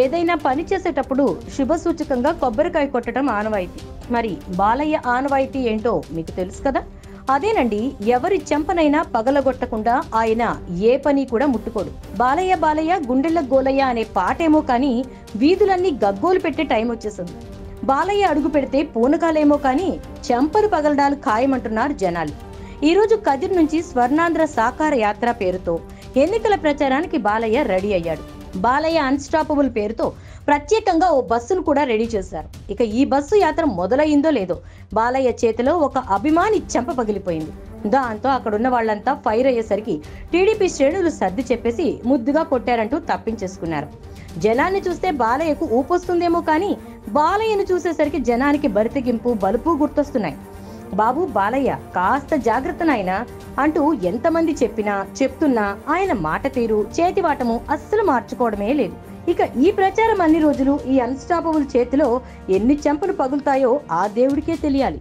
ఏదైనా పని చేసేటప్పుడు శుభ సూచకంగా కొబ్బరికాయ కొట్టడం ఆనవాయితీ. మరి బాలయ్య ఆనవాయితీ ఏంటో మీకు తెలుసు కదా? అదేనండి, ఎవరి చెంపనైనా పగలగొట్టకుండా ఆయన ఏ పని కూడా ముట్టుకోడు. బాలయ్య బాలయ్య గుండెల గోలయ్య అనే పాటేమో కానీ వీధులన్నీ గగ్గోలు పెట్టే టైం వచ్చేసింది. బాలయ్య అడుగు పెడితే పూనకాలేమో కానీ చెంపలు పగలడాలు ఖాయమంటున్నారు జనాలు. ఈ రోజు కదిర్ నుంచి స్వర్ణాంధ్ర సాకార యాత్ర పేరుతో ఎన్నికల ప్రచారానికి బాలయ్య రెడీ అయ్యాడు. బాలయ్య అన్స్టాపబుల్ పేరుతో ప్రత్యేకంగా ఓ బస్సును కూడా రెడీ చేశారు. ఇక ఈ బస్సు యాత్ర మొదలయ్యిందో లేదో బాలయ్య చేతిలో ఒక అభిమాని చెంప పగిలిపోయింది. దాంతో అక్కడున్న వాళ్ళంతా ఫైర్ అయ్యేసరికి టీడీపీ శ్రేణులు సర్ది చెప్పేసి ముద్దుగా కొట్టారంటూ తప్పించేసుకున్నారు. జనాన్ని చూస్తే బాలయ్యకు ఊపొస్తుందేమో కానీ బాలయ్యను చూసేసరికి జనానికి బరితెగింపు బలుపు గుర్తొస్తున్నాయి. బాబు బాలయ్య కాస్త జాగ్రత్త నాయనా అంటూ ఎంతమంది చెప్తున్నా ఆయన మాట తీరు చేతివాటము అస్సలు మార్చుకోవడమే లేదు. ఇక ఈ ప్రచారం అన్ని రోజులు ఈ అన్స్టాపబుల్ చేతిలో ఎన్ని చెంపలు పగులుతాయో ఆ దేవుడికే తెలియాలి.